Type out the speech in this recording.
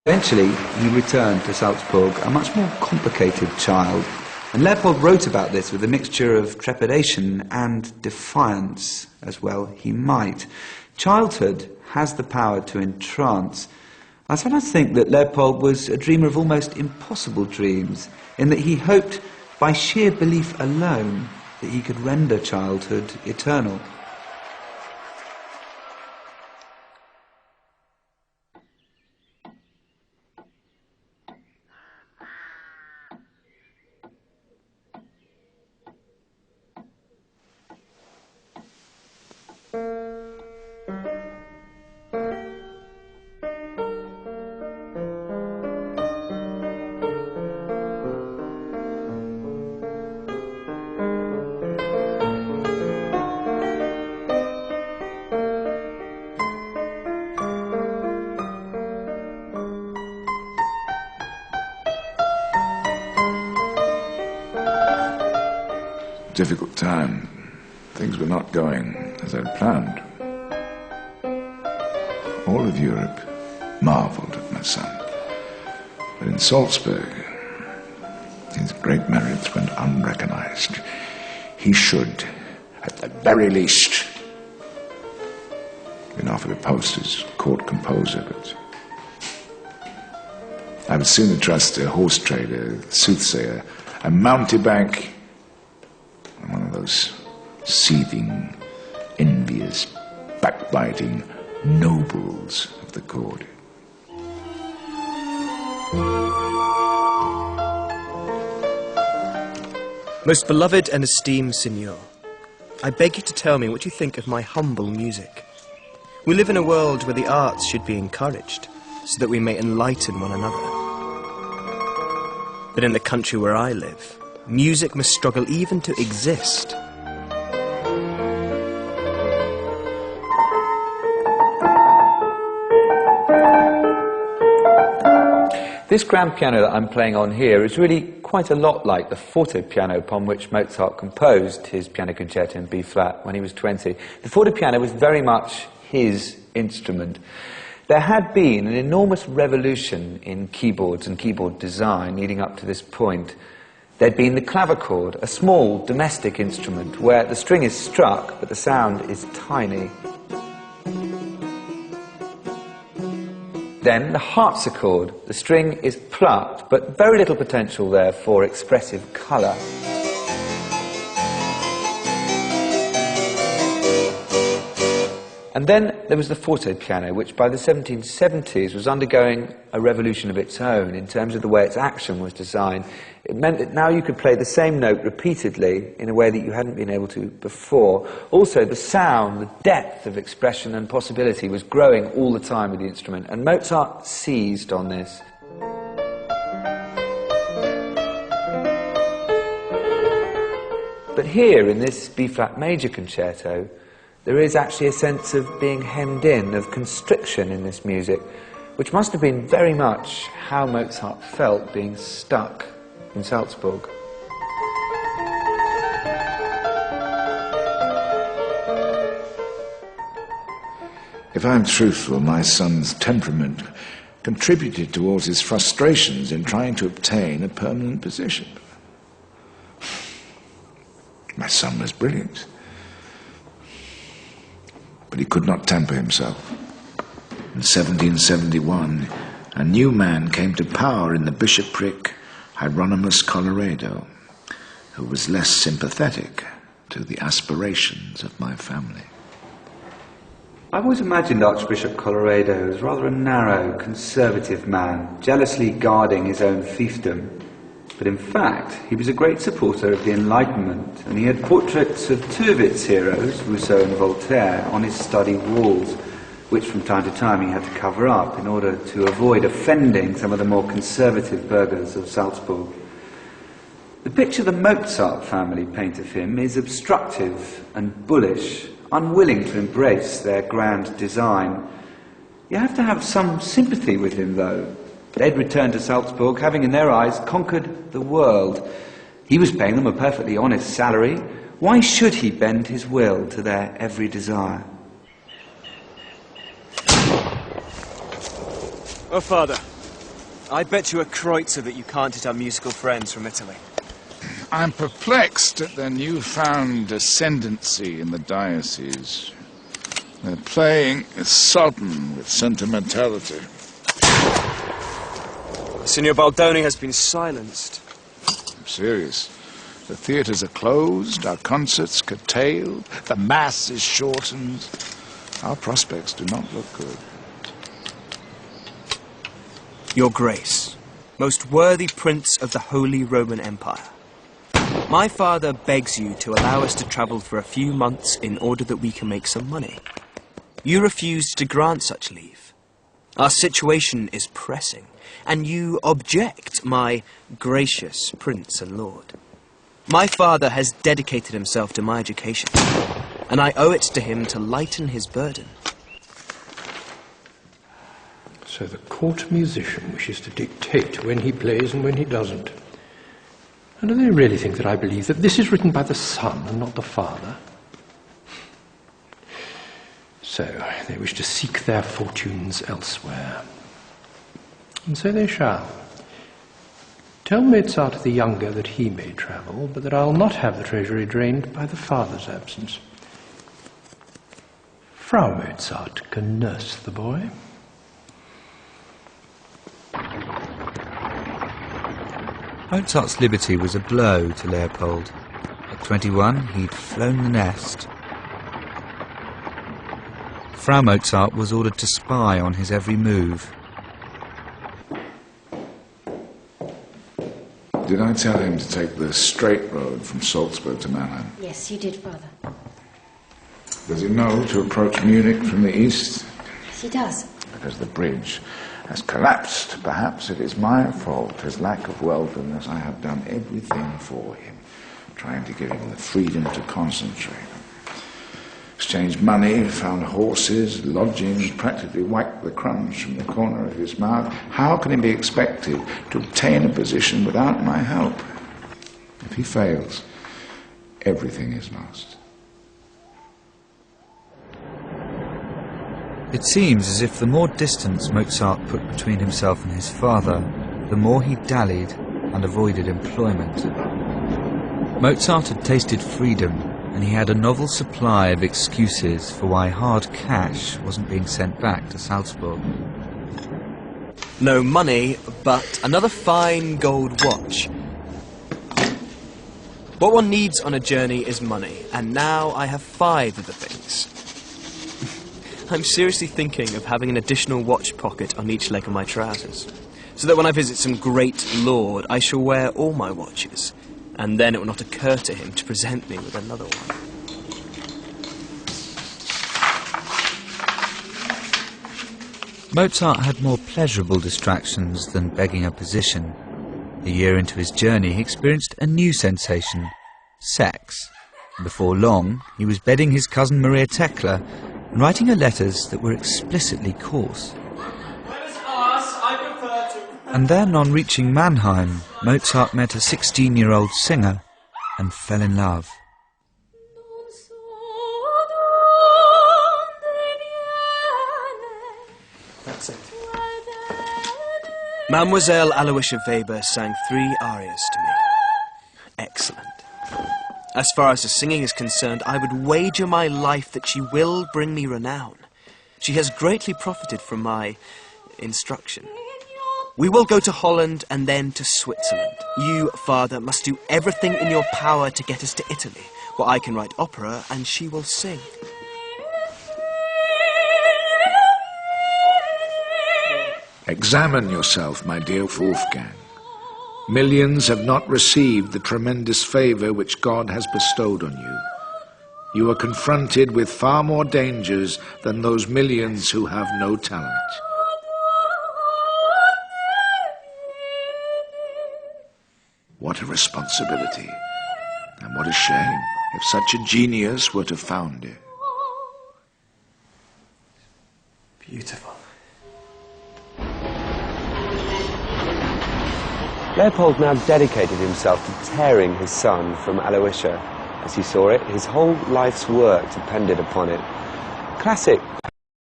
Eventually, he returned to Salzburg a much more complicated child, and Leopold wrote about this with a mixture of trepidation and defiance, as well he might. Childhood has the power to entrance. I sometimes think that Leopold was a dreamer of almost impossible dreams, in that he hoped, by sheer belief alone, that he could render childhood eternal. Difficult time. Things were not going as I'd planned. All of Europe marveled at my son. But in Salzburg, his great merits went unrecognized. He should, at the very least, been offered a post as court composer, but I would sooner trust a horse trader, soothsayer, a mountebank, and one of those seething, envious, backbiting nobles of the court. Most beloved and esteemed Signor, I beg you to tell me what you think of my humble music. We live in a world where the arts should be encouraged, so that we may enlighten one another. But in the country where I live, music must struggle even to exist. This grand piano that I'm playing on here is really quite a lot like the forte piano upon which Mozart composed his piano concerto in B-flat when he was 20. The forte piano was very much his instrument. There had been an enormous revolution in keyboards and keyboard design leading up to this point. There'd been the clavichord, a small domestic instrument where the string is struck but the sound is tiny. Then the harpsichord, the string is plucked but very little potential there for expressive colour. And then there was the forte piano, which by the 1770s was undergoing a revolution of its own in terms of the way its action was designed. It meant that now you could play the same note repeatedly in a way that you hadn't been able to before. Also, the sound, the depth of expression and possibility was growing all the time with the instrument, and Mozart seized on this. But here, in this B-flat major concerto, there is actually a sense of being hemmed in, of constriction in this music, which must have been very much how Mozart felt being stuck in Salzburg. If I'm truthful, my son's temperament contributed towards his frustrations in trying to obtain a permanent position. My son was brilliant, but he could not temper himself. In 1771, a new man came to power in the bishopric, Hieronymus Colloredo, who was less sympathetic to the aspirations of my family. I've always imagined Archbishop Colloredo as rather a narrow, conservative man, jealously guarding his own fiefdom. But in fact, he was a great supporter of the Enlightenment, and he had portraits of two of its heroes, Rousseau and Voltaire, on his study walls, which from time to time he had to cover up in order to avoid offending some of the more conservative burghers of Salzburg. The picture the Mozart family paint of him is obstructive and bullish, unwilling to embrace their grand design. You have to have some sympathy with him, though. They'd returned to Salzburg, having in their eyes conquered the world. He was paying them a perfectly honest salary. Why should he bend his will to their every desire? Oh, Father, I bet you a kreutzer that you can't hit our musical friends from Italy. I'm perplexed at their newfound ascendancy in the diocese. Their playing is sodden with sentimentality. Signor Baldoni has been silenced. I'm serious. The theatres are closed, our concerts curtailed, the mass is shortened. Our prospects do not look good. Your Grace, most worthy Prince of the Holy Roman Empire, my father begs you to allow us to travel for a few months in order that we can make some money. You refused to grant such leave. Our situation is pressing, and you object, my gracious Prince and Lord. My father has dedicated himself to my education, and I owe it to him to lighten his burden. So the court musician wishes to dictate when he plays and when he doesn't. And do they really think that I believe that this is written by the son and not the father? So they wish to seek their fortunes elsewhere. And so they shall. Tell Mozart the younger that he may travel, but that I'll not have the treasury drained by the father's absence. Frau Mozart can nurse the boy. Mozart's liberty was a blow to Leopold. At 21, he'd flown the nest. Frau Mozart was ordered to spy on his every move. Did I tell him to take the straight road from Salzburg to Mannheim? Yes, you did, Father. Does he know to approach Munich from the east? Yes, he does. Because the bridge has collapsed. Perhaps it is my fault, his lack of worldliness. I have done everything for him, trying to give him the freedom to concentrate. Exchanged money, found horses, lodgings, practically wiped the crumbs from the corner of his mouth. How can he be expected to obtain a position without my help? If he fails, everything is lost. It seems as if the more distance Mozart put between himself and his father, the more he dallied and avoided employment. Mozart had tasted freedom, and he had a novel supply of excuses for why hard cash wasn't being sent back to Salzburg. No money, but another fine gold watch. What one needs on a journey is money, and now I have 5 of the things. I'm seriously thinking of having an additional watch pocket on each leg of my trousers, so that when I visit some great lord, I shall wear all my watches, and then it will not occur to him to present me with another one. Mozart had more pleasurable distractions than begging a position. A year into his journey, he experienced a new sensation: sex. Before long, he was bedding his cousin Maria Tekla and writing her letters that were explicitly coarse. And then, on reaching Mannheim, Mozart met a 16-year-old singer and fell in love. That's it. Mademoiselle Aloysia Weber sang 3 arias to me. Excellent. As far as the singing is concerned, I would wager my life that she will bring me renown. She has greatly profited from my instruction. We will go to Holland and then to Switzerland. You, Father, must do everything in your power to get us to Italy, where I can write opera and she will sing. Examine yourself, my dear Wolfgang. Millions have not received the tremendous favour which God has bestowed on you. You are confronted with far more dangers than those millions who have no talent. What a responsibility, and what a shame if such a genius were to founder. Beautiful. Leopold now dedicated himself to tearing his son from Aloysia. As he saw it, his whole life's work depended upon it. Classic